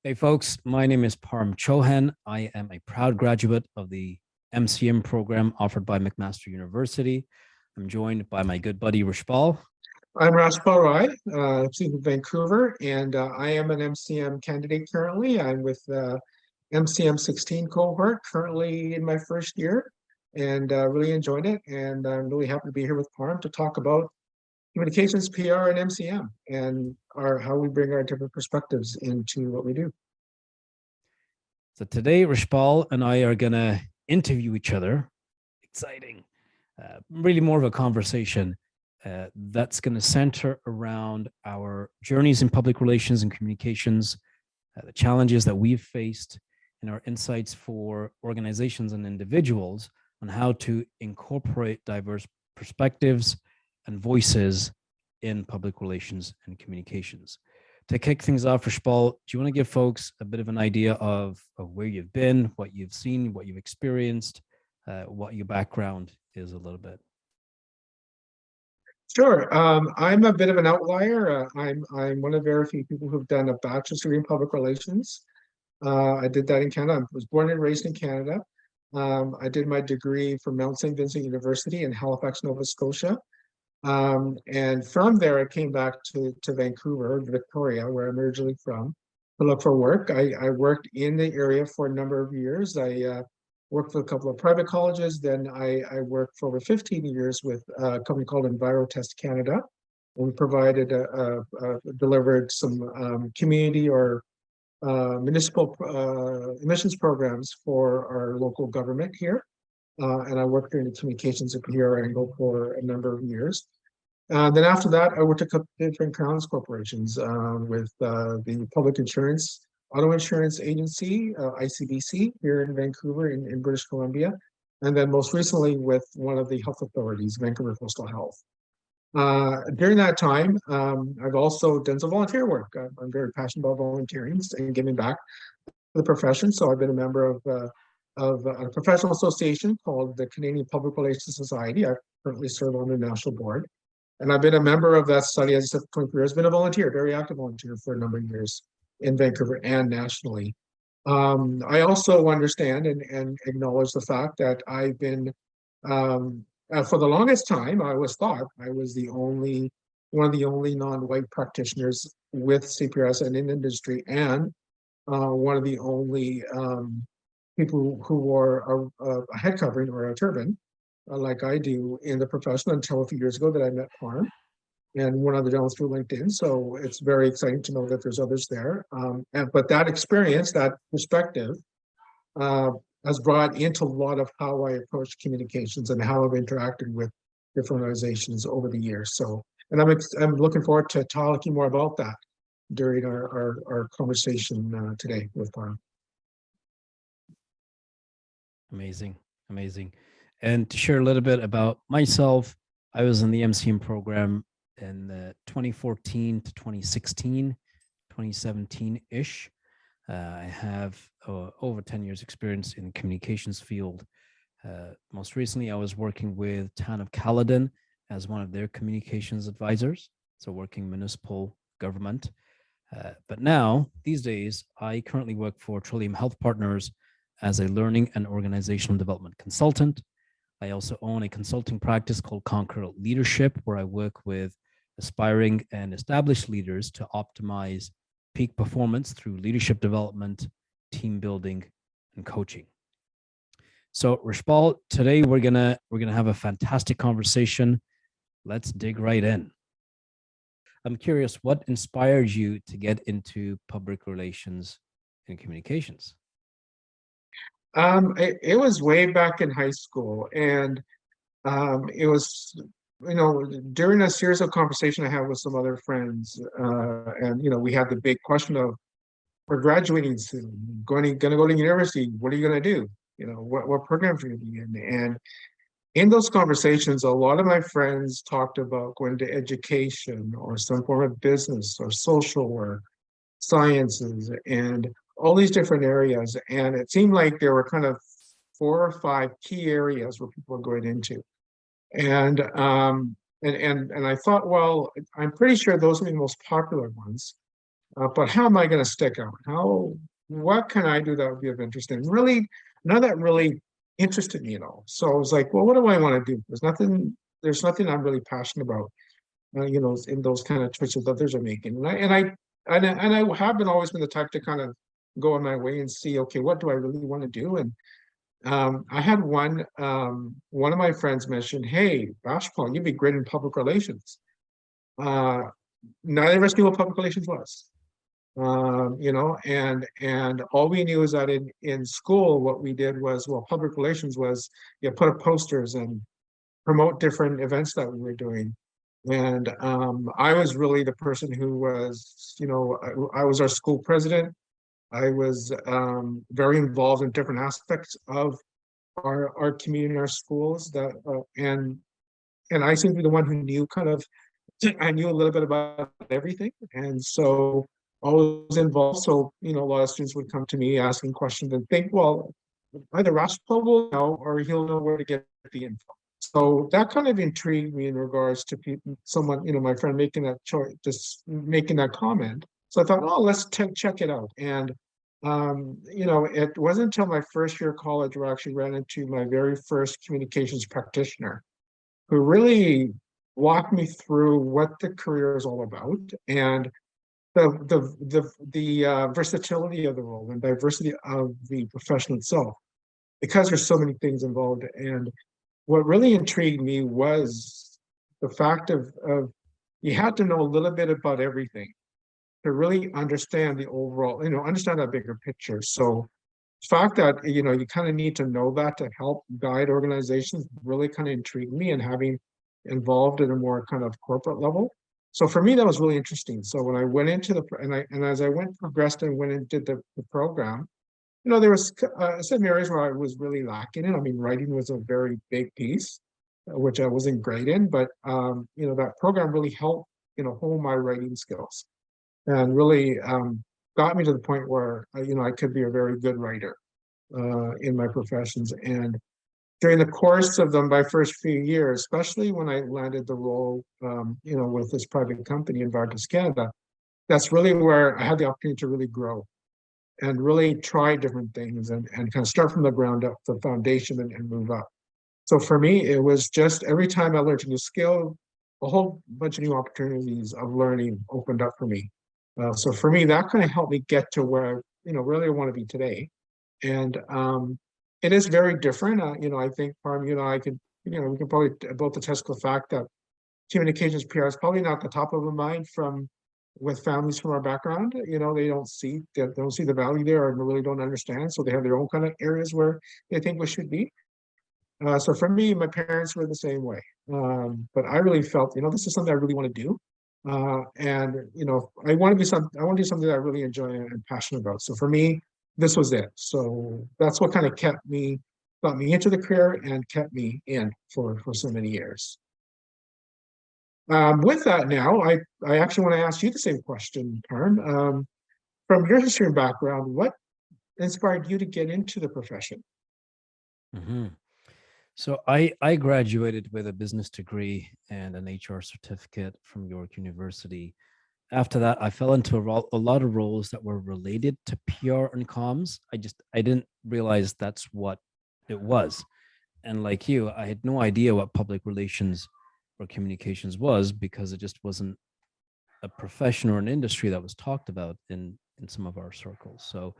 Hey folks, my name is Parm Chohan. I am a proud graduate of the MCM program offered by McMaster University. I'm joined by my good buddy Rashpal. I'm Rashpal Rai, in Vancouver, and I am an MCM candidate currently. I'm with MCM 16 cohort, currently in my first year, and really enjoyed it. And I'm really happy to be here with Parm to talk about communications, PR, and MCM, and how we bring our different perspectives into what we do. So today, Rashpal and I are going to interview each other. Exciting. Really more of a conversation that's going to center around our journeys in public relations and communications, the challenges that we've faced, and our insights for organizations and individuals on how to incorporate diverse perspectives and voices in public relations and communications. To kick things off, Rashpal, do you want to give folks a bit of an idea of where you've been, what you've seen, what you've experienced, what your background is a little bit? Sure. I'm a bit of an outlier. I'm one of the very few people who've done a bachelor's degree in public relations. I did that in Canada. I was born and raised in Canada. I did my degree from Mount St. Vincent University in Halifax, Nova Scotia. And from there, I came back to Vancouver, Victoria, where I'm originally from, to look for work. I worked in the area for a number of years. I worked for a couple of private colleges. Then I worked for over 15 years with a company called EnviroTest Canada. We provided, delivered some community or municipal emissions programs for our local government here. And I worked in the communications and PR angle for a number of years. Then after that, I worked at a couple different Crowns corporations with the Public Insurance, Auto Insurance Agency, ICBC, here in Vancouver in British Columbia. And then most recently with one of the health authorities, Vancouver Coastal Health. During that time, I've also done some volunteer work. I'm very passionate about volunteering and giving back to the profession. So I've been a member of a professional association called the Canadian Public Relations Society. I currently serve on the national board. And I've been a member of that study, as I said, for 20 years. Been a volunteer, very active volunteer for a number of years in Vancouver and nationally. I also understand and acknowledge the fact that I've been, for the longest time, I was thought I was one of the only non-white practitioners with CPRS and in industry, and one of the only people who wore a head covering or a turban, like I do in the profession, until a few years ago that I met Parm and one other gentleman through LinkedIn. So it's very exciting to know that there's others there. But that experience, that perspective, has brought into a lot of how I approach communications and how I've interacted with different organizations over the years. So, and I'm looking forward to talking more about that during our conversation today with Parm. Amazing, amazing. And to share a little bit about myself, I was in the MCM program in 2014 to 2016, 2017-ish. I have over 10 years experience in the communications field. Most recently, I was working with Town of Caledon as one of their communications advisors, so working municipal government. But now, these days, I currently work for Trillium Health Partners as a learning and organizational development consultant. I also own a consulting practice called Conquer Leadership, where I work with aspiring and established leaders to optimize peak performance through leadership development, team building, and coaching. So, Rashpal, today we're gonna have a fantastic conversation. Let's dig right in. I'm curious, what inspired you to get into public relations and communications? It was way back in high school, and it was, during a series of conversation I had with some other friends, and we had the big question of, we're graduating soon, gonna go to university. What are you gonna do? What programs are you gonna be in? And in those conversations, a lot of my friends talked about going to education or some form of business or social work, sciences, and all these different areas. And it seemed like there were kind of 4 or 5 key areas where people were going into. And I thought, well, I'm pretty sure those are the most popular ones. but how am I going to stick out? What can I do that would be of interest? And really, none of that really interested me at all. So I was like, well, what do I want to do? There's nothing I'm really passionate about, in those kind of choices that others are making. And I have been always been the type to kind of go on my way and see, okay, what do I really want to do? And I had one of my friends mentioned, hey, Rashpal, you'd be great in public relations. Uh, Neither of us knew what public relations was. And all we knew is that in school, what we did was, well, public relations was you put up posters and promote different events that we were doing. And I was really the person who was, I was our school president. I was very involved in different aspects of our community, our schools. And I seemed to be the one who knew I knew a little bit about everything, and so I was involved. So a lot of students would come to me asking questions and think, well, either Rashpal will know or he'll know where to get the info. So that kind of intrigued me in regards to someone, my friend making that choice, just making that comment. So I thought, oh, let's check it out. And it wasn't until my first year of college where I actually ran into my very first communications practitioner, who really walked me through what the career is all about and the versatility of the role and diversity of the profession itself, because there's so many things involved. And what really intrigued me was the fact of you had to know a little bit about everything to really understand the overall, understand that bigger picture. So the fact that, you kind of need to know that to help guide organizations really kind of intrigued me, and having involved at a more kind of corporate level. So for me, that was really interesting. So when I went into and as I progressed and went and did the program, there was some areas where I was really lacking in. I mean, writing was a very big piece, which I wasn't great in, but that program really helped, hone my writing skills, and really got me to the point where I could be a very good writer in my professions. And during the course of my first few years, especially when I landed the role, with this private company in Canada, that's really where I had the opportunity to really grow and really try different things, and kind of start from the ground up, the foundation, and move up. So for me, it was just every time I learned a new skill, a whole bunch of new opportunities of learning opened up for me. So for me, that kind of helped me get to where really I want to be today. And it is very different. I think, Parm, I could, we can probably both attest to the fact that communications PR is probably not the top of the mind with families from our background. They don't see the value there, or really don't understand. So they have their own kind of areas where they think we should be. So for me, my parents were the same way. But I really felt, this is something I really want to do. And I want to do something that I really enjoy and passionate about. So for me, this was it. So that's what kind of got me into the career and kept me in for so many years. With that now, I actually want to ask you the same question, Parm. From your history and background, what inspired you to get into the profession? Mhm. So I graduated with a business degree and an HR certificate from York University. After that, I fell into a lot of roles that were related to PR and comms. I didn't realize that's what it was. And like you, I had no idea what public relations or communications was, because it just wasn't a profession or an industry that was talked about in some of our circles. So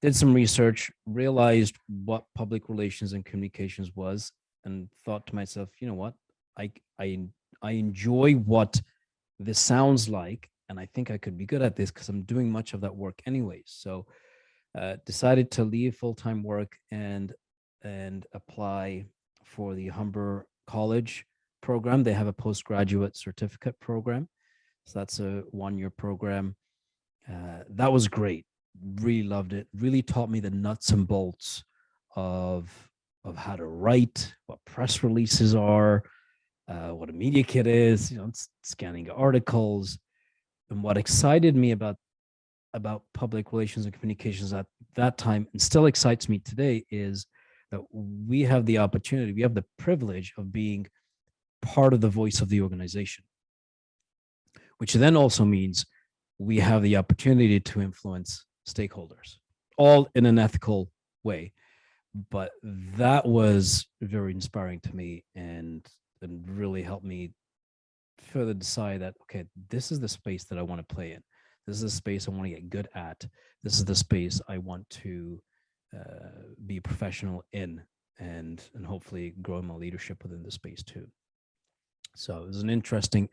did some research, realized what public relations and communications was, and thought to myself, you know what, I I I enjoy what this sounds like, and I think I could be good at this because I'm doing much of that work anyways. So decided to leave full-time work and apply for the Humber College program. They have a postgraduate certificate program, so that's a 1-year program. That was great. Really loved it. Really taught me the nuts and bolts of how to write, what press releases are, what a media kit is. Scanning articles. And what excited me about public relations and communications at that time, and still excites me today, is that we have the opportunity, we have the privilege of being part of the voice of the organization, which then also means we have the opportunity to influence stakeholders, all in an ethical way. But that was very inspiring to me, and really helped me further decide that, okay, this is the space that I want to play in. This is the space I want to get good at. This is the space I want to be professional in, and hopefully grow my leadership within the space too. So it was an interesting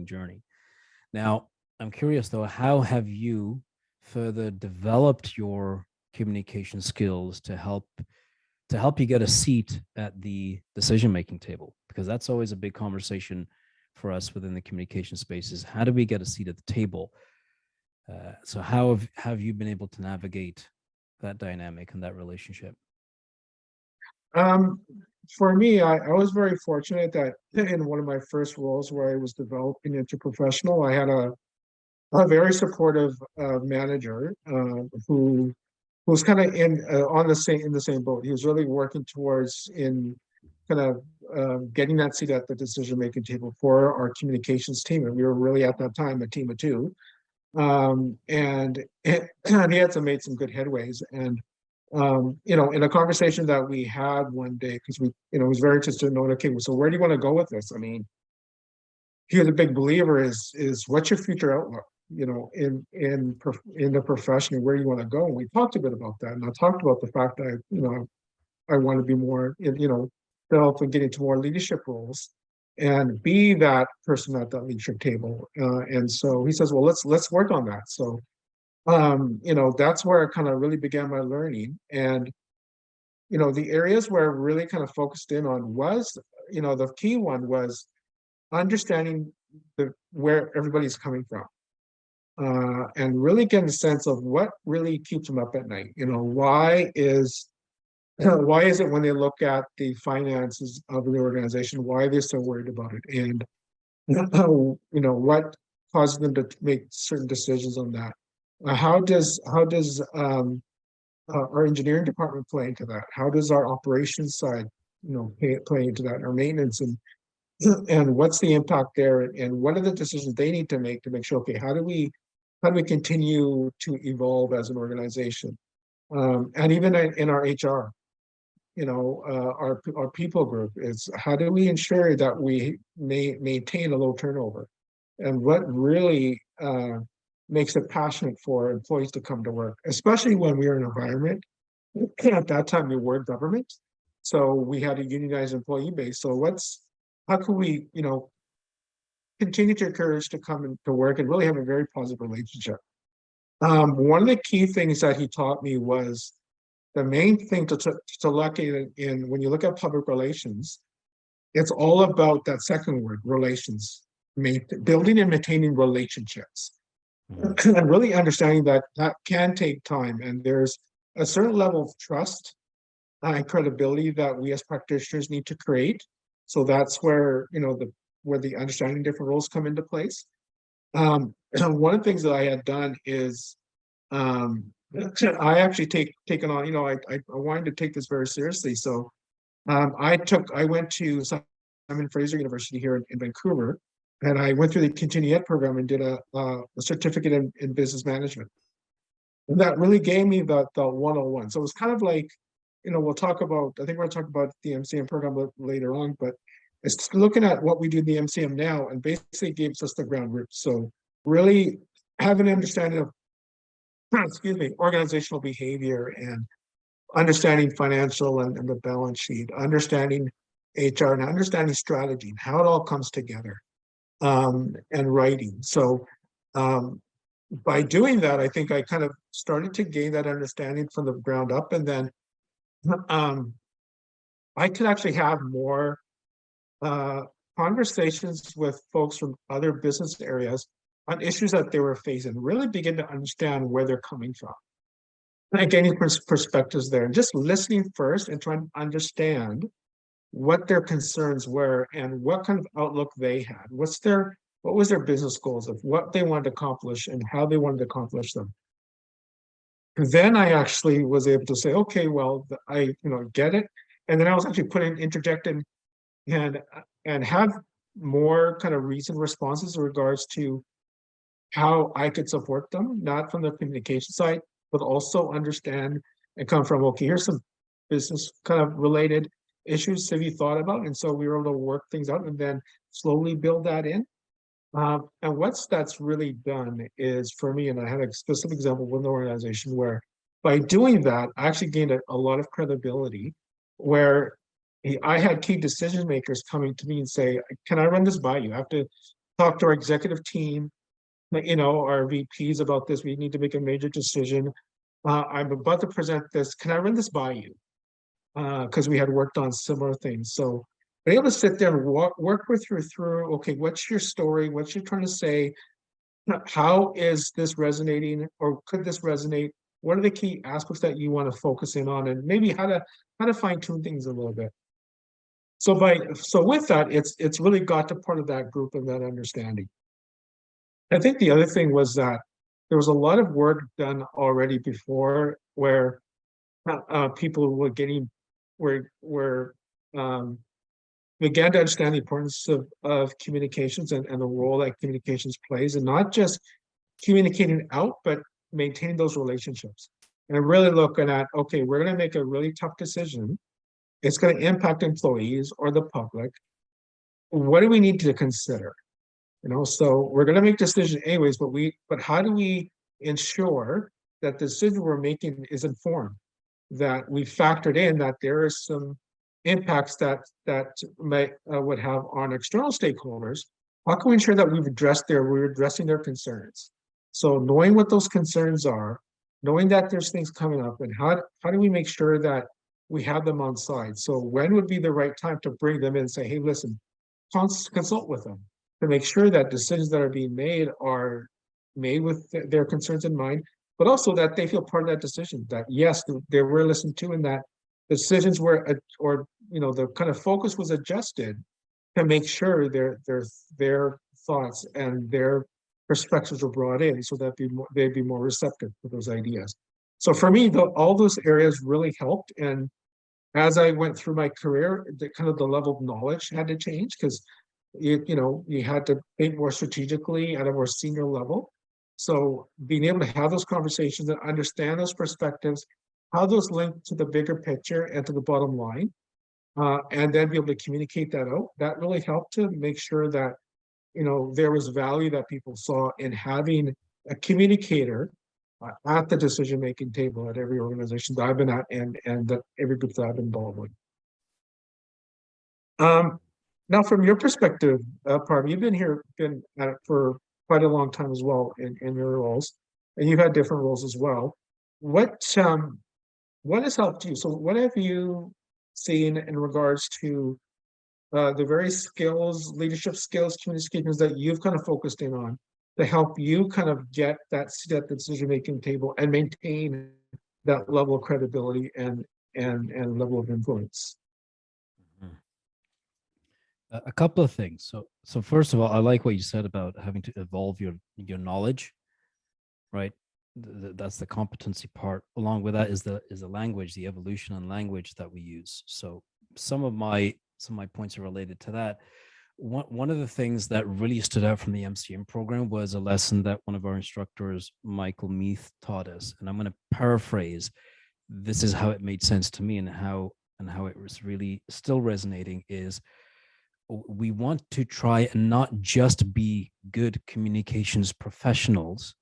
journey. Now, I'm curious though, how have you further developed your communication skills to help you get a seat at the decision making table? Because that's always a big conversation for us within the communication space, is how do we get a seat at the table? So how have you been able to navigate that dynamic and that relationship? Um, for me, I was very fortunate that in one of my first roles where I was developing into professional, I had a very supportive manager who was kind of in the same boat. He was really working towards in kind of getting that seat at the decision making table for our communications team, and we were really at that time a team of two. And he had made some good headways. And in a conversation that we had one day, because was very interested in knowing, okay, so where do you want to go with this? I mean, he was a big believer is what's your future outlook, in the profession, where you want to go. And we talked a bit about that. And I talked about the fact that, I want to be more, develop and get into more leadership roles and be that person at that leadership table. And so he says, well, let's work on that. So, that's where I kind of really began my learning. And, the areas where I really kind of focused in on was, the key one was understanding where everybody's coming from. And really getting a sense of what really keeps them up at night. Why is it when they look at the finances of the organization, why are they so worried about it? And what causes them to make certain decisions on that? How does our engineering department play into that? How does our operations side, play into that? Our maintenance and what's the impact there? And what are the decisions they need to make sure, okay, how do we continue to evolve as an organization? And even in our HR, our people group, is how do we ensure that we maintain a low turnover? And what really makes it passionate for employees to come to work, especially when we're in an environment, at that time we were government, so we had a unionized employee base. So how can we, continue to encourage to come into work and really have a very positive relationship? One of the key things that he taught me was the main thing to look in when you look at public relations, it's all about that second word, relations, building and maintaining relationships, and really understanding that can take time. And there's a certain level of trust and credibility that we as practitioners need to create. So that's where, where the understanding different roles come into place. One of the things that I had done is, I actually taken on, I wanted to take this very seriously. So I went to Simon Fraser University here in Vancouver, and I went through the continuing ed program and did a certificate in business management. And that really gave me the 101. So it was kind of like, we'll talk about, I think we're going to talk about the MCM program later on, but it's looking at what we do in the MCM now, and basically gives us the ground roots. So really have an understanding of, excuse me, organizational behavior, and understanding financial and the balance sheet, understanding HR, and understanding strategy, and how it all comes together, and writing. So by doing that, I think I kind of started to gain that understanding from the ground up. And then I could actually have more conversations with folks from other business areas on issues that they were facing, really begin to understand where they're coming from. And gaining perspectives there, and just listening first and trying to understand what their concerns were and what kind of outlook they had. What was their business goals of what they wanted to accomplish and how they wanted to accomplish them. Then I actually was able to say, okay, well, I get it. And then I was actually interjecting and have more kind of reasoned responses in regards to how I could support them, not from the communication side, but also understand and come from, okay, here's some business kind of related issues have you thought about? And so we were able to work things out and then slowly build that in. And what's that's really done is for me, and I had a specific example with an organization where by doing that, I actually gained a lot of credibility where I had key decision makers coming to me and say, can I run this by you? I have to talk to our executive team, our VPs about this. We need to make a major decision. I'm about to present this. Can I run this by you? Because we had worked on similar things. So be able to sit there and work with you through, okay, what's your story? What you're trying to say? How is this resonating or could this resonate? What are the key aspects that you want to focus in on and maybe how to fine tune things a little bit. So with that, it's really got to part of that group and that understanding. I think the other thing was that there was a lot of work done already before where people were getting were began to understand the importance of communications and the role that communications plays, and not just communicating out, but maintaining those relationships. And really looking at, okay, we're going to make a really tough decision. It's going to impact employees or the public. What do we need to consider? So we're going to make decisions anyways, but how do we ensure that the decision we're making is informed, that we factored in that there is some impacts that would have on external stakeholders? How can we ensure that we're addressing their concerns? So knowing what those concerns are, knowing that there's things coming up, and how do we make sure that we have them on side? So when would be the right time to bring them in and say, hey, listen, consult with them to make sure that decisions that are being made are made with their concerns in mind, but also that they feel part of that decision, that yes, they were listened to and that decisions were, the kind of focus was adjusted to make sure their thoughts and their perspectives were brought in so that they'd be more receptive to those ideas. So for me, all those areas really helped. And as I went through my career, the level of knowledge had to change because you had to think more strategically at a more senior level. So being able to have those conversations and understand those perspectives, how those link to the bigger picture and to the bottom line, and then be able to communicate that out, that really helped to make sure that, there was value that people saw in having a communicator at the decision-making table at every organization that I've been at and that every group that I've been involved with. Now, from your perspective, Parm, you've been at it for quite a long time as well in your roles, and you've had different roles as well. What has helped you? So what have you seen in regards to the various skills, leadership skills, communications that you've kind of focused in on to help you kind of get that seat at the decision-making table and maintain that level of credibility and level of influence? A couple of things. So first of all, I like what you said about having to evolve your knowledge, right? That's the competency part. Along with that is the language, the evolution on language that we use. So some of my points are related to that. One of the things that really stood out from the MCM program was a lesson that one of our instructors, Michael Meath, taught us. And I'm going to paraphrase. This is how it made sense to me and how it was really still resonating is we want to try and not just be good communications professionals,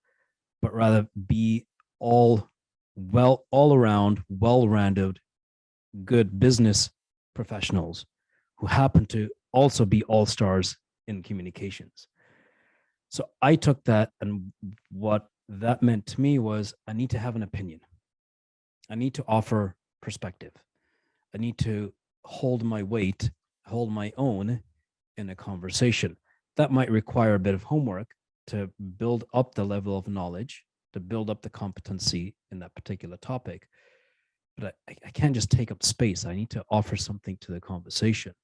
but rather be all around, well-rounded, good business professionals who happen to also be all-stars in communications. So I took that, and what that meant to me was I need to have an opinion. I need to offer perspective. I need to hold my weight, hold my own in a conversation. That might require a bit of homework to build up the level of knowledge, to build up the competency in that particular topic. But I can't just take up space. I need to offer something to the conversation.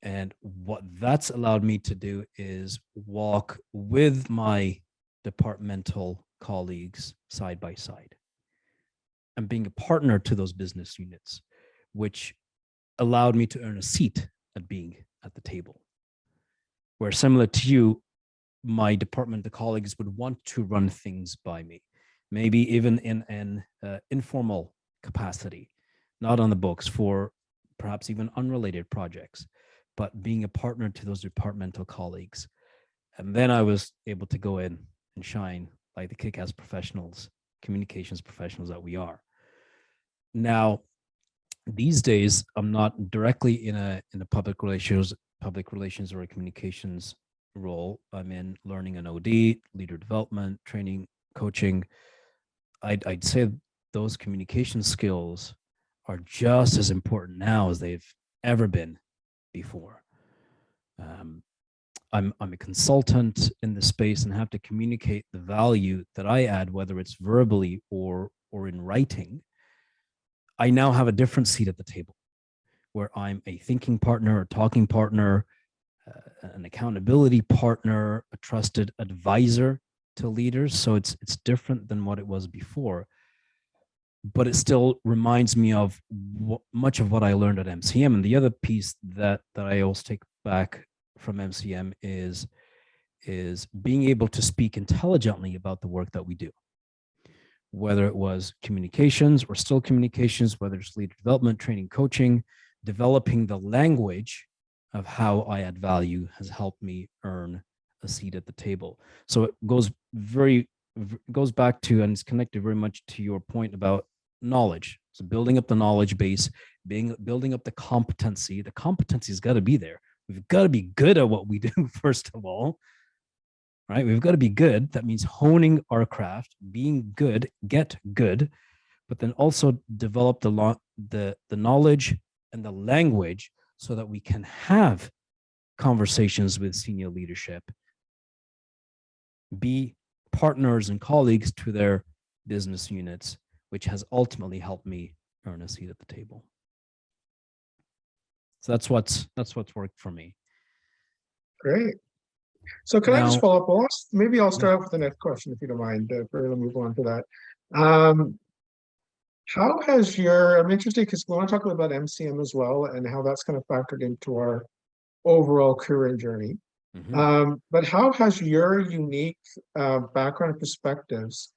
And what that's allowed me to do is walk with my departmental colleagues side by side and being a partner to those business units, which allowed me to earn a seat at being at the table. Where similar to you, my department, the colleagues would want to run things by me, maybe even in an informal capacity, not on the books, for perhaps even unrelated projects, but being a partner to those departmental colleagues. And then I was able to go in and shine like the kick-ass professionals, communications professionals that we are. Now, these days, I'm not directly in a public relations or a communications role. I'm in learning and OD, leader development, training, coaching. I'd say those communication skills are just as important now as they've ever been before. Um, I'm a consultant in the space and have to communicate the value that I add, whether it's verbally or in writing. I now have a different seat at the table where I'm a thinking partner, a talking partner, an accountability partner, a trusted advisor to leaders. So it's different than what it was before, but it still reminds me of much of what I learned at MCM. And the other piece that I always take back from MCM is being able to speak intelligently about the work that we do, whether it was communications or still communications, whether it's leader development, training, coaching. Developing the language of how I add value has helped me earn a seat at the table. So it goes back to, and it's connected very much to your point about knowledge. So building up the knowledge base, building up the competency. The competency's got to be there. We've got to be good at what we do, first of all, right? We've got to be good. That means honing our craft, being good, get good, but then also develop the knowledge and the language so that we can have conversations with senior leadership, be partners and colleagues to their business units, which has ultimately helped me earn a seat at the table. So that's what's worked for me. Great. So can I just Now, follow up? Well, maybe I'll start off with the next question, if you don't mind, if we're going to move on to that. How has I'm interested because we want to talk about MCM as well and how that's kind of factored into our overall career journey. But how has your unique background and perspectives,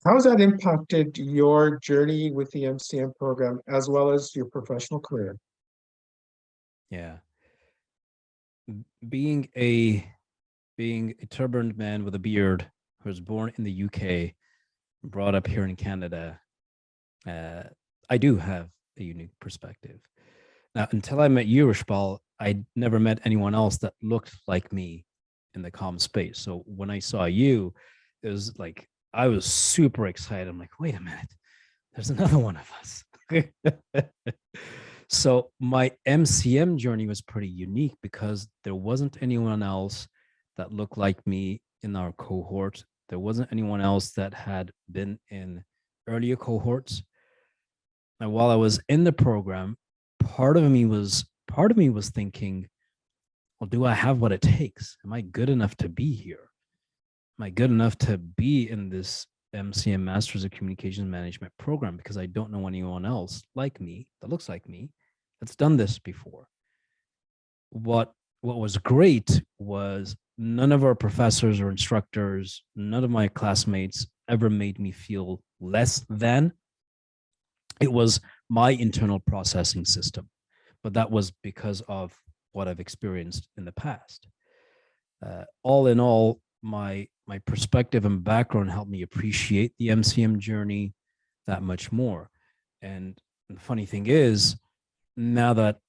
how has that impacted your journey with the MCM program as well as your professional career? Yeah. Being a turbaned man with a beard who was born in the UK, brought up here in Canada, I do have a unique perspective. Now, until I met you, Rashpal, I never met anyone else that looked like me in the comm space. So when I saw you, it was like I was super excited. I'm like, wait a minute, there's another one of us. So my MCM journey was pretty unique because there wasn't anyone else that looked like me in our cohort. There wasn't anyone else that had been in earlier cohorts. And while I was in the program, part of me was thinking, well, do I have what it takes? Am I good enough to be here? Am I good enough to be in this MCM Masters of Communications Management program? Because I don't know anyone else like me that looks like me that's done this before. What was great was none of our professors or instructors, none of my classmates ever made me feel less than. It was my internal processing system, but that was because of what I've experienced in the past. All in all, my perspective and background helped me appreciate the MCM journey that much more. And the funny thing is, now that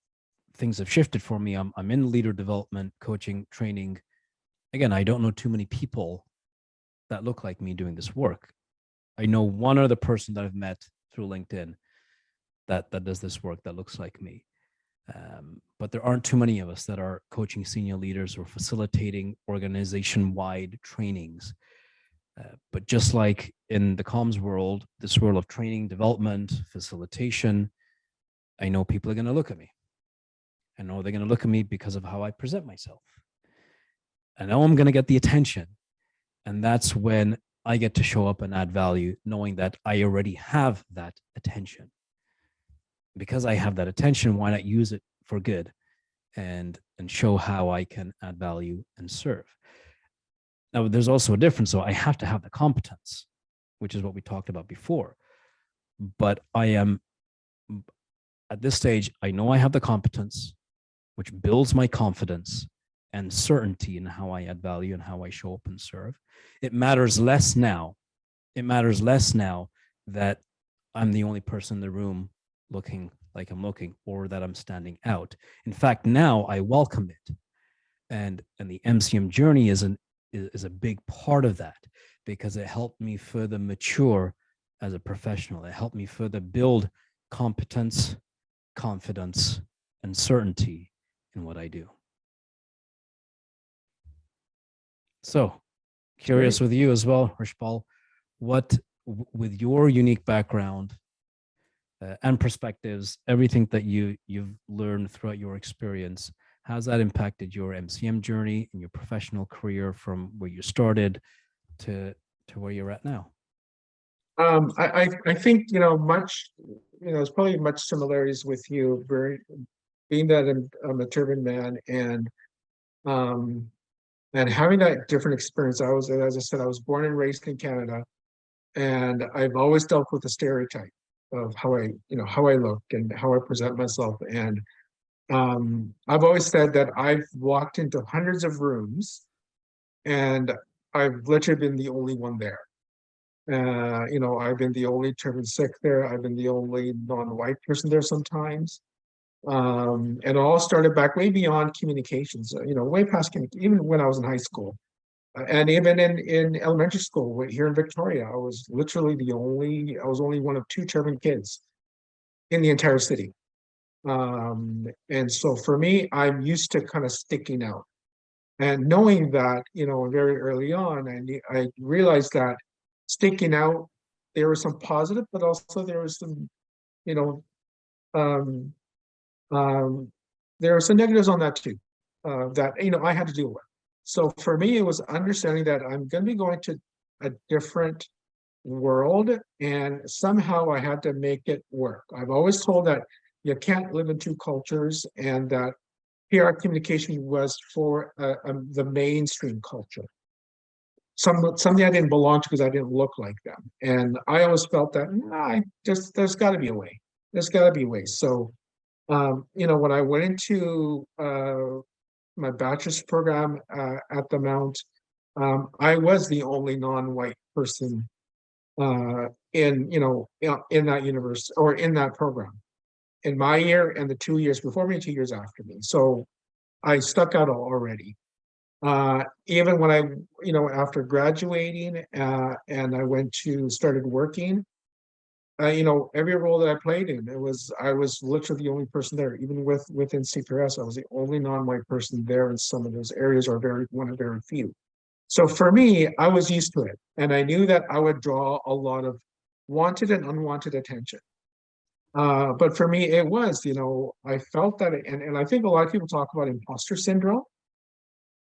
things have shifted for me, I'm in leader development, coaching, training. Again, I don't know too many people that look like me doing this work. I know one other person that I've met through LinkedIn that does this work that looks like me. But there aren't too many of us that are coaching senior leaders or facilitating organization-wide trainings. But just like in the comms world, this world of training, development, facilitation, I know people are going to look at me. I know they're going to look at me because of how I present myself. I know I'm going to get the attention. And that's when I get to show up and add value, knowing that I already have that attention. Because I have that attention, why not use it for good and show how I can add value and serve? Now, there's also a difference. So I have to have the competence, which is what we talked about before. But I am, at this stage, I know I have the competence, which builds my confidence and certainty in how I add value and how I show up and serve. It matters less now. It matters less now that I'm the only person in the room looking like I'm looking, or that I'm standing out. In fact, now I welcome it. And the MCM journey is a big part of that, because it helped me further mature as a professional. It helped me further build competence, confidence, and certainty in what I do. So, curious with you as well, Rashpal, what, with your unique background and perspectives, everything that you've learned throughout your experience, how's that impacted your MCM journey and your professional career from where you started to where you're at now? I think, there's probably much similarities with you, being that I'm a turban man, um, and having that different experience. As I said, I was born and raised in Canada, and I've always dealt with the stereotype of how I look and how I present myself. And I've always said that I've walked into hundreds of rooms, and I've literally been the only one there. I've been the only turban Sikh there. I've been the only non-white person there sometimes. And it all started back way beyond communications, way past even when I was in high school. And even in elementary school here in Victoria, I was only one of two turban kids in the entire city. And so for me, I'm used to kind of sticking out. And knowing that, very early on, I realized that sticking out, there was some positive, but also there was some, you know, um, there are some negatives on that too, that, I had to deal with. So for me, it was understanding that I'm going to be going to a different world, and somehow I had to make it work. I've always told that you can't live in two cultures, and that PR communication was for the mainstream culture. Something I didn't belong to because I didn't look like them. And I always felt that there's got to be a way. There's got to be a way. So, when I went into my bachelor's program at the Mount, I was the only non-white person in that university or in that program, in my year and the 2 years before me, 2 years after me. So I stuck out already. Even when after graduating, and started working, every role that I played in, I was literally the only person there. Even within CPRS, I was the only non-white person there in some of those areas, or one of very few. So for me, I was used to it, and I knew that I would draw a lot of wanted and unwanted attention. But for me, it was, I felt that, and I think a lot of people talk about imposter syndrome.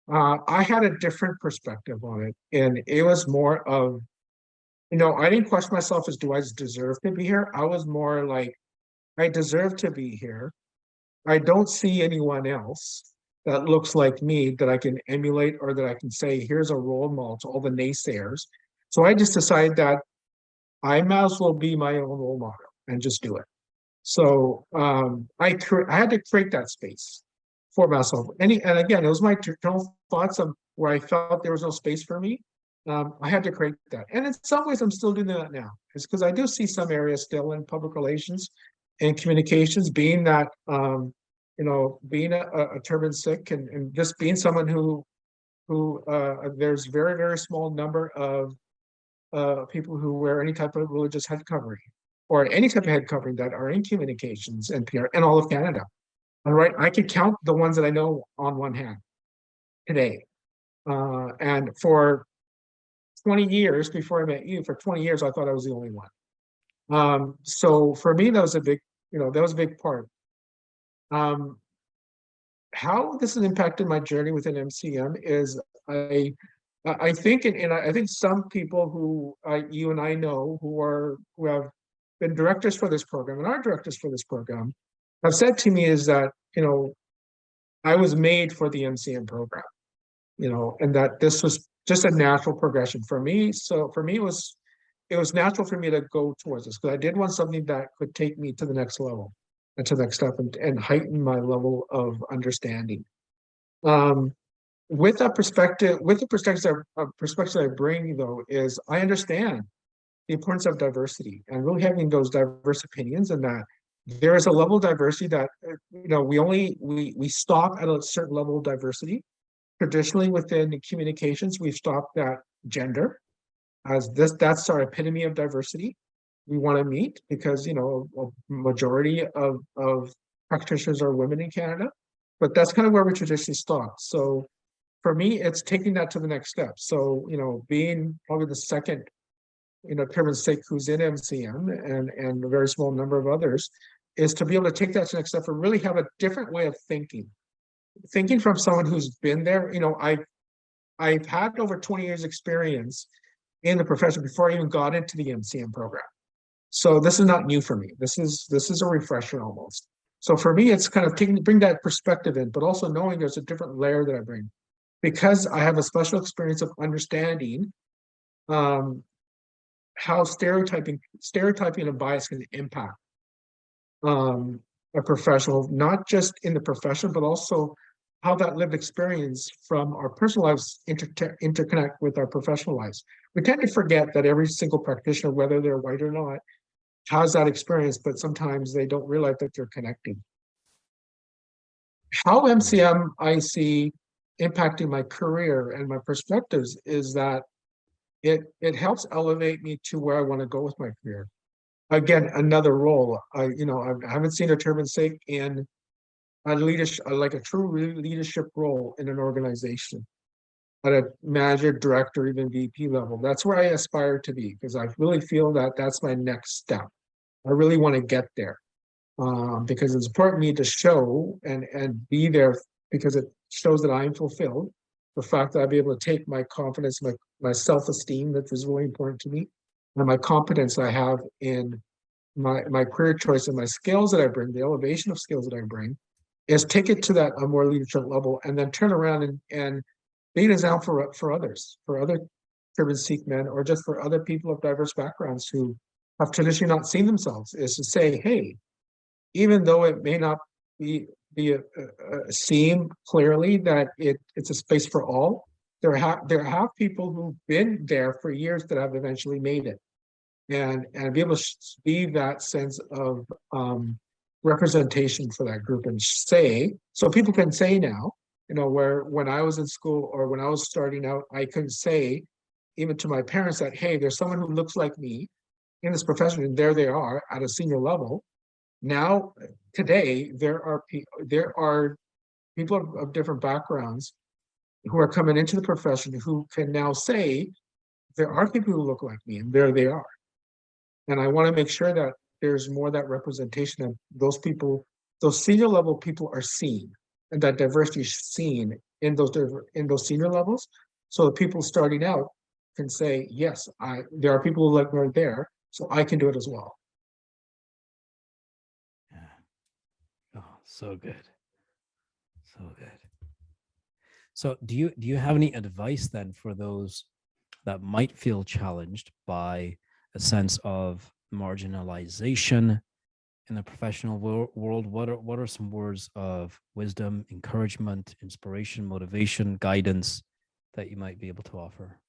I had a different perspective on it, and it was more of, I didn't question myself as, do I deserve to be here? I was more like, I deserve to be here. I don't see anyone else that looks like me that I can emulate, or that I can say, here's a role model to all the naysayers. So I just decided that I might as well be my own role model and just do it. So I had to create that space for myself. And again, it was my internal thoughts of where I felt there was no space for me. I had to create that. And in some ways, I'm still doing that now. It's because I do see some areas still in public relations and communications, being that, being a turban Sikh, and just being someone who there's very, very small number of people who wear any type of religious head covering, or any type of head covering, that are in communications and PR in all of Canada. All right, I could count the ones that I know on one hand today. And for 20 years before I met you, for 20 years, I thought I was the only one. So for me, that was a big part. How this has impacted my journey within MCM is, I think, and I think some people who you and I know, who have been directors for this program and are directors for this program, have said to me is that, I was made for the MCM program, and that this was just a natural progression for me. So for me, it was natural for me to go towards this because I did want something that could take me to the next level and to the next step and heighten my level of understanding. Um, with that perspective, with the perspective I bring though, is I understand the importance of diversity and really having those diverse opinions, and that there is a level of diversity that we stop at a certain level of diversity. Traditionally within communications, we've stopped at gender as that's our epitome of diversity we want to meet because a majority of practitioners are women in Canada, but that's kind of where we traditionally stop. So for me, it's taking that to the next step. So being probably the second Parm Sikh who's in MCM and a very small number of others, is to be able to take that to the next step and really have a different way of thinking from someone who's been there. I've had over 20 years experience in the profession before I even got into the MCM program. So this is not new for me. This is a refresher almost. So for me, it's kind of bring that perspective in, but also knowing there's a different layer that I bring because I have a special experience of understanding how stereotyping and bias can impact a professional, not just in the profession, but also how that lived experience from our personal lives interconnect with our professional lives. We tend to forget that every single practitioner, whether they're white or not, has that experience, but sometimes they don't realize that they're connecting. How MCM I see impacting my career and my perspectives is that it helps elevate me to where I want to go with my career. Again, another role. I haven't seen a turban Sikh in a leadership, like a true leadership role in an organization at a manager, director, even VP level. That's where I aspire to be because I really feel that that's my next step. I really want to get there because it's important to me to show and be there because it shows that I'm fulfilled. The fact that I'll be able to take my confidence, my self-esteem, that is really important to me, and my competence I have in my career choice and my skills that I bring, the elevation of skills that I bring, is take it to that a more leadership level and then turn around and be an example for others, for other turban Sikh men, or just for other people of diverse backgrounds who have traditionally not seen themselves, is to say, hey, even though it may not be seem clearly that it's a space for all, there have people who've been there for years that have eventually made it, and be able to be that sense of representation for that group and say, so people can say now, where when I was in school or when I was starting out, I couldn't say even to my parents that, hey, there's someone who looks like me in this profession, and there they are at a senior level. Now, today, there are people of different backgrounds who are coming into the profession who can now say, there are people who look like me, and there they are. And I want to make sure that there's more of that representation of those people, those senior level people are seen, and that diversity is seen in those senior levels. So the people starting out can say, yes, there are people who look right there, so I can do it as well. Yeah. Oh, so good. So good. So do you have any advice then for those that might feel challenged by a sense of marginalization in the professional world? What are some words of wisdom, encouragement, inspiration, motivation, guidance that you might be able to offer?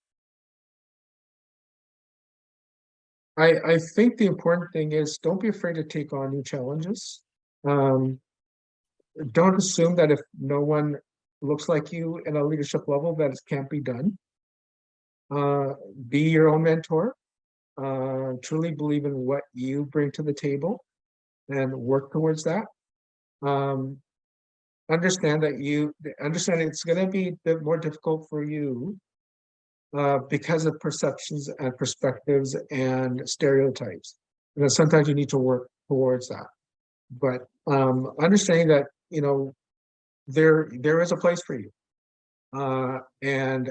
I think the important thing is don't be afraid to take on new challenges. Um, don't assume that if no one looks like you at a leadership level that it can't be done. Be your own mentor. Truly believe in what you bring to the table and work towards that. Um, understand it's going to be a bit more difficult for you because of perceptions and perspectives and stereotypes. And sometimes you need to work towards that. But understanding that there is a place for you, and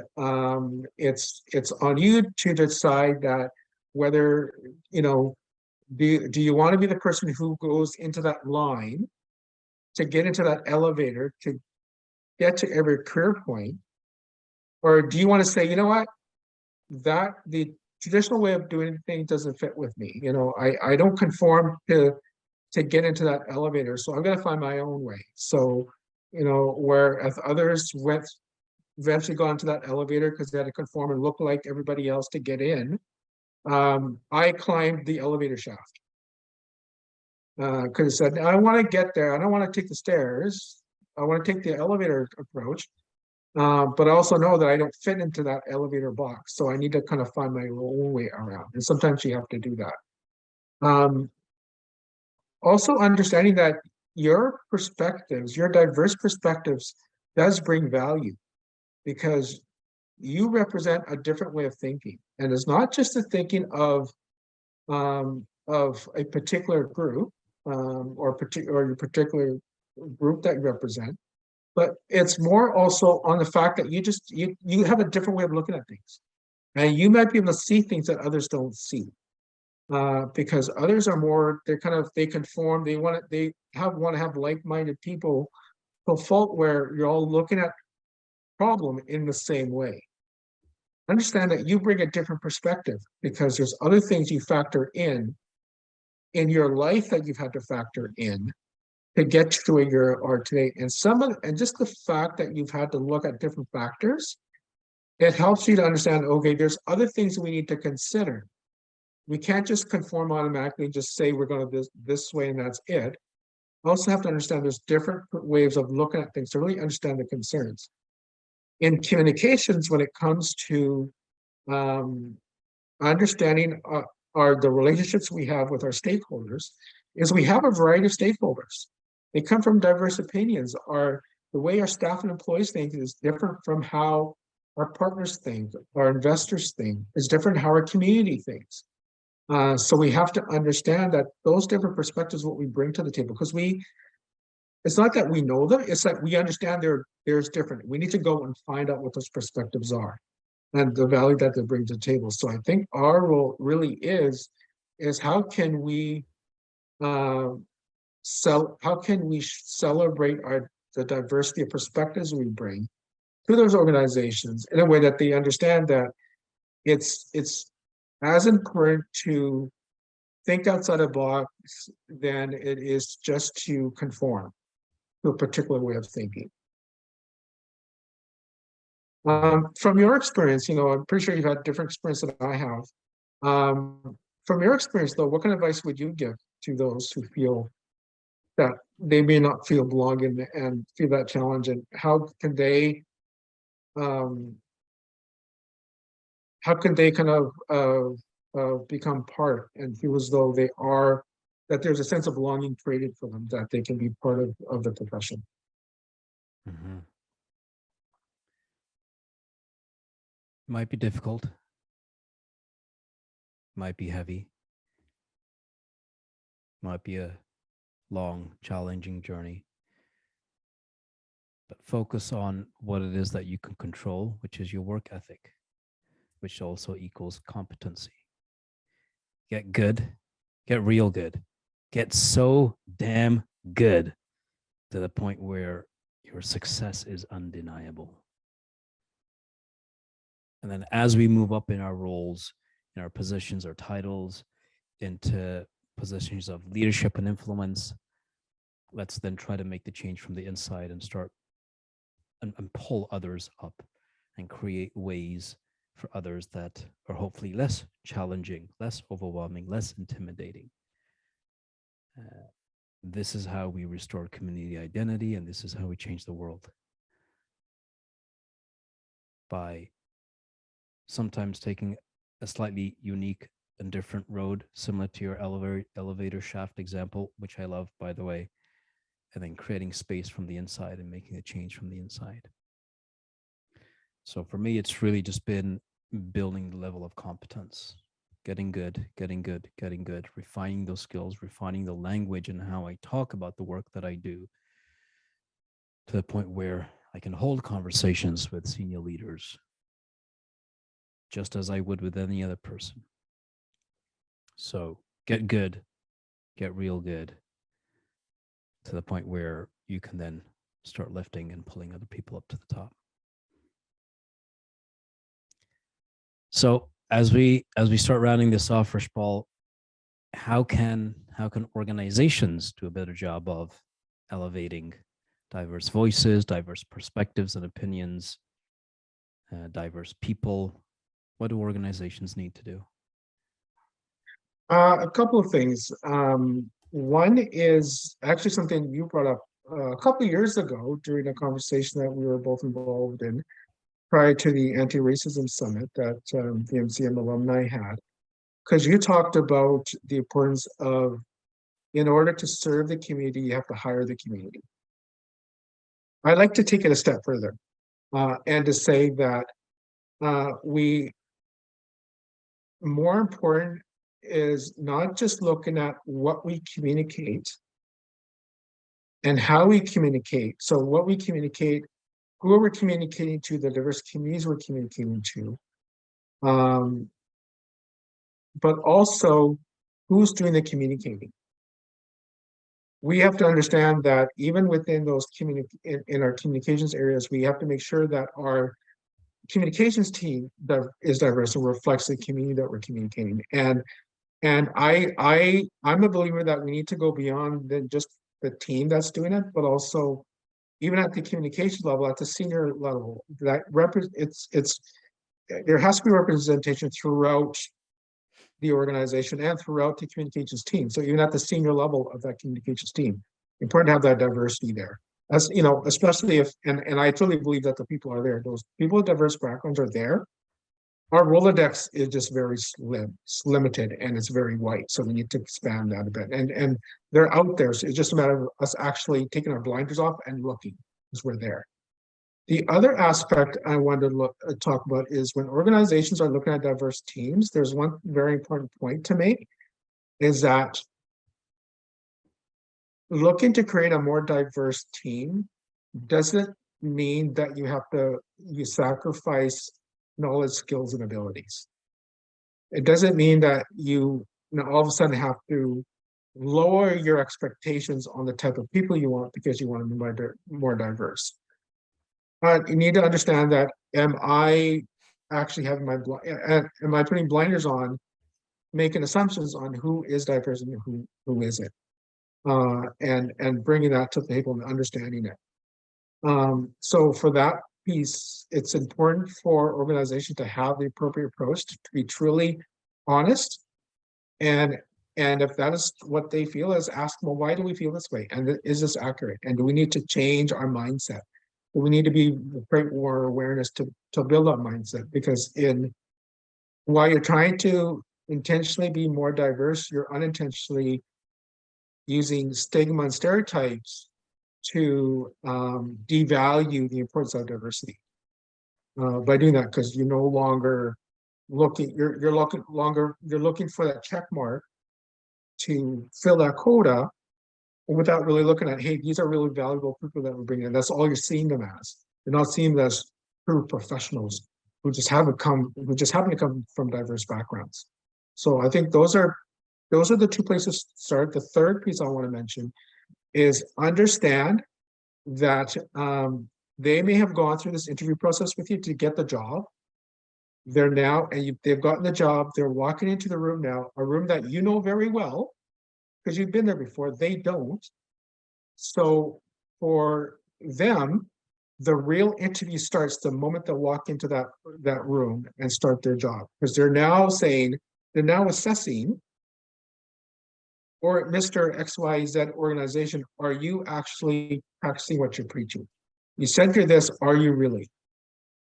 it's on you to decide that whether do you want to be the person who goes into that line to get into that elevator to get to every career point, Or do you want to say, you know what, that the traditional way of doing things doesn't fit with me. I don't conform to get into that elevator. So I'm going to find my own way. So, where if others went eventually got into that elevator because they had to conform and look like everybody else to get in, I climbed the elevator shaft. Because I said, I want to get there. I don't want to take the stairs. I want to take the elevator approach. But I also know that I don't fit into that elevator box. So I need to kind of find my own way around. And sometimes you have to do that. Also understanding that your perspectives, your diverse perspectives does bring value because you represent a different way of thinking. And it's not just the thinking of a particular group or your particular group that you represent, but it's more also on the fact that you have a different way of looking at things. And you might be able to see things that others don't see. Because others are more, they conform, want to have like-minded people to a fault where you're all looking at problem in the same way. Understand that you bring a different perspective because there's other things you factor in your life that you've had to factor in to get to where you are today. And just the fact that you've had to look at different factors, it helps you to understand, okay, there's other things we need to consider. We can't just conform automatically and just say we're going to this way and that's it. We also have to understand there's different ways of looking at things to really understand the concerns. In communications, when it comes to understanding the relationships we have with our stakeholders, is we have a variety of stakeholders. They come from diverse opinions. The way our staff and employees think is different from how our partners think, our investors think, is different how our community thinks. So we have to understand that those different perspectives, what we bring to the table, because it's not that we know them, it's that we understand there's different. We need to go and find out what those perspectives are and the value that they bring to the table. So I think our role really is how can we celebrate the diversity of perspectives we bring to those organizations in a way that they understand that it's as important to think outside the box than it is just to conform to a particular way of thinking. From your experience, I'm pretty sure you've had different experience than I have. From your experience, though, what kind of advice would you give to those who feel that they may not feel belong and feel that challenge, and how can they kind of become part and feel as though that there's a sense of belonging created for them, that they can be part of the profession? Mm-hmm. Might be difficult, might be heavy, might be a long, challenging journey. But focus on what it is that you can control, which is your work ethic, which also equals competency. Get good, get real good, get so damn good to the point where your success is undeniable. And then as we move up in our roles, in our positions, our titles, into positions of leadership and influence, let's then try to make the change from the inside and start and pull others up and create ways for others that are hopefully less challenging, less overwhelming, less intimidating. This is how we restore community identity, and this is how we change the world. By sometimes taking a slightly unique and different road, similar to your elevator shaft example, which I love, by the way, and then creating space from the inside and making a change from the inside. So for me, it's really just been building the level of competence, getting good, refining those skills, refining the language and how I talk about the work that I do, to the point where I can hold conversations with senior leaders just as I would with any other person. So get good, get real good, to the point where you can then start lifting and pulling other people up to the top. So as we start rounding this off, Rashpal, how can organizations do a better job of elevating diverse voices, diverse perspectives and opinions, diverse people? What do organizations need to do? A couple of things. One is actually something you brought up a couple of years ago during a conversation that we were both involved in prior to the anti-racism summit that the MCM alumni had. Because you talked about the importance of, in order to serve the community, you have to hire the community. I'd like to take it a step further and to say that we more important is not just looking at what we communicate and how we communicate. So what we communicate, who we're communicating to, the diverse communities we're communicating to, but also who's doing the communicating. We have to understand that even within those in our communications areas, we have to make sure that our communications team that is diverse and reflects the community that we're communicating. And I'm a believer that we need to go beyond than just the team that's doing it, but also even at the communication level, at the senior level, that there has to be representation throughout the organization and throughout the communications team. So even at the senior level of that communications team, important to have that diversity there. As you know, especially if and I truly believe that the people are there. Those people with diverse backgrounds are there. Our Rolodex is just very limited, and it's very white. So we need to expand that a bit. And they're out there. So it's just a matter of us actually taking our blinders off and looking, because we're there. The other aspect I wanted to talk about is when organizations are looking at diverse teams, there's one very important point to make, is that looking to create a more diverse team doesn't mean that you sacrifice knowledge, skills, and abilities. It doesn't mean that you all of a sudden have to lower your expectations on the type of people you want because you want to be more diverse. But you need to understand that, am I actually having am I putting blinders on, making assumptions on who is diverse and who isn't, and bringing that to the table and understanding it. So for that piece, it's important for organizations to have the appropriate approach to be truly honest, and if that is what they feel, is ask them, well, why do we feel this way, and is this accurate, and do we need to change our mindset? We need to be create more awareness to build that mindset, because while you're trying to intentionally be more diverse, you're unintentionally using stigma and stereotypes to devalue the importance of diversity by doing that, because you're no longer looking, you're looking for that check mark to fill that quota without really looking at, hey, these are really valuable people that we're bringing in. That's all you're seeing them as. You're not seeing them as true professionals who just happen to come from diverse backgrounds. So I think those are the two places to start. The third piece I want to mention is understand that they may have gone through this interview process with you to get the job. They're now, and they've gotten the job. They're walking into the room now, a room that you know very well because you've been there before. They don't. So for them, the real interview starts the moment they walk into that room and start their job, because they're now assessing, or Mr. XYZ organization, are you actually practicing what you're preaching? You said you're this, are you really?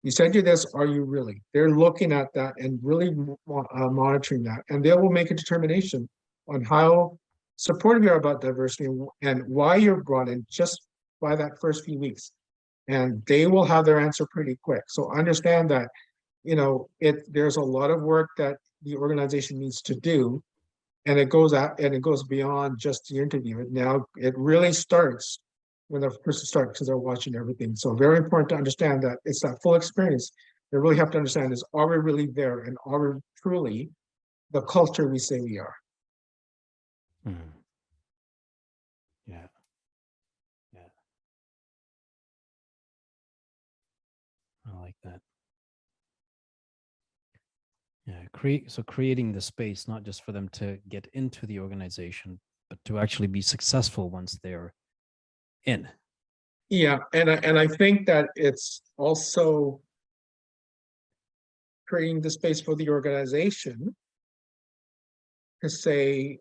You said you're this, are you really? They're looking at that and really monitoring that, and they will make a determination on how supportive you are about diversity and why you're brought in just by that first few weeks. And they will have their answer pretty quick. So understand that, there's a lot of work that the organization needs to do, and it goes beyond just the interview. It really starts when the person starts, because they're watching everything. So very important to understand that it's that full experience. They really have to understand is, are we really there, and are we truly the culture we say we are? Mm. Yeah. Yeah. I like that. creating the space, not just for them to get into the organization, but to actually be successful once they're in. Yeah, and I think that it's also creating the space for the organization to say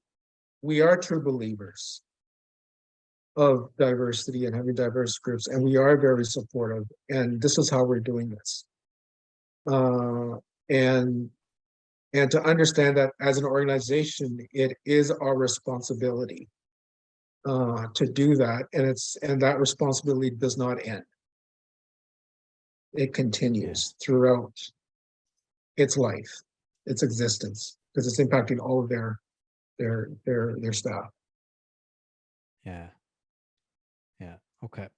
we are true believers of diversity and having diverse groups, and we are very supportive, and this is how we're doing this. Uh, and to understand that as an organization, it is our responsibility to do that, and that responsibility does not end. It continues throughout its life, its existence, because it's impacting all of their staff. Yeah. Yeah. Okay.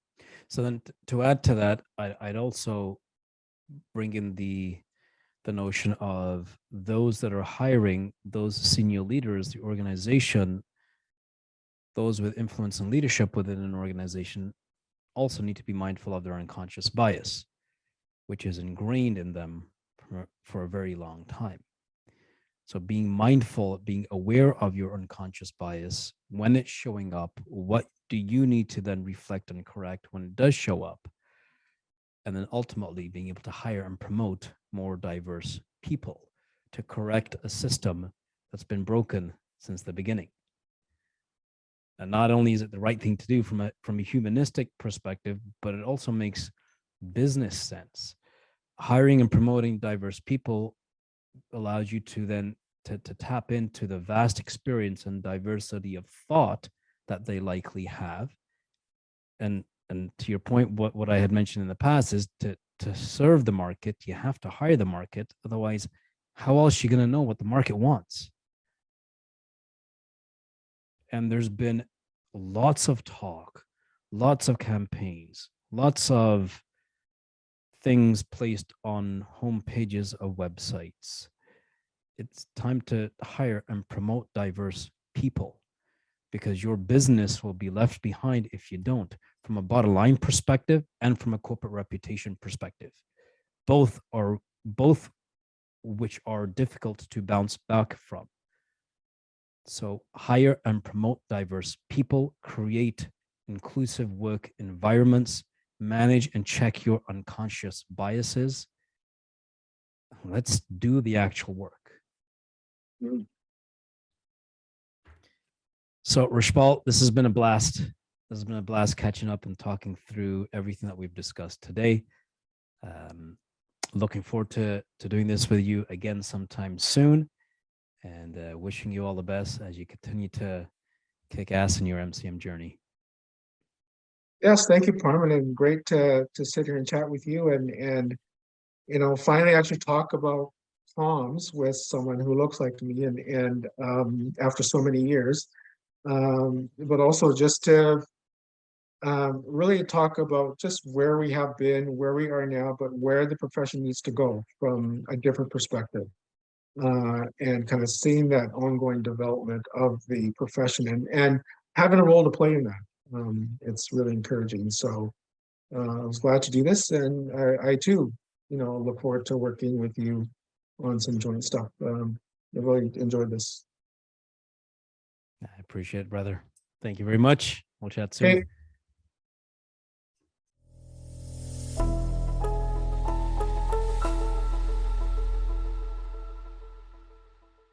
So then to add to that, I'd also bring in the notion of those that are hiring, those senior leaders, the organization, those with influence and leadership within an organization also need to be mindful of their unconscious bias, which is ingrained in them for a very long time. So being mindful, being aware of your unconscious bias, when it's showing up, what do you need to then reflect and correct when it does show up? And then ultimately being able to hire and promote more diverse people to correct a system that's been broken since the beginning. And not only is it the right thing to do from a humanistic perspective, but it also makes business sense. Hiring and promoting diverse people allows you to then to tap into the vast experience and diversity of thought that they likely have. And to your point, what I had mentioned in the past is to serve the market, you have to hire the market. Otherwise, how else are you going to know what the market wants? And there's been lots of talk, lots of campaigns, lots of things placed on home pages of websites. It's time to hire and promote diverse people, because your business will be left behind if you don't, from a bottom line perspective and from a corporate reputation perspective. Both which are difficult to bounce back from. So hire and promote diverse people, create inclusive work environments, manage and check your unconscious biases. Let's do the actual work. So Rashpal, this has been a blast. This has been a blast catching up and talking through everything that we've discussed today. Looking forward to doing this with you again sometime soon, and wishing you all the best as you continue to kick ass in your MCM journey. Yes, thank you, Parm, and great to sit here and chat with you, and finally actually talk about Tom's with someone who looks like me, and after so many years, but also just to really talk about just where we have been, where we are now, but where the profession needs to go from a different perspective, and kind of seeing that ongoing development of the profession and having a role to play in that. It's really encouraging. So I was glad to do this, and I too, look forward to working with you on some joint stuff. I really enjoyed this. I appreciate it, brother. Thank you very much. We'll chat soon. Okay.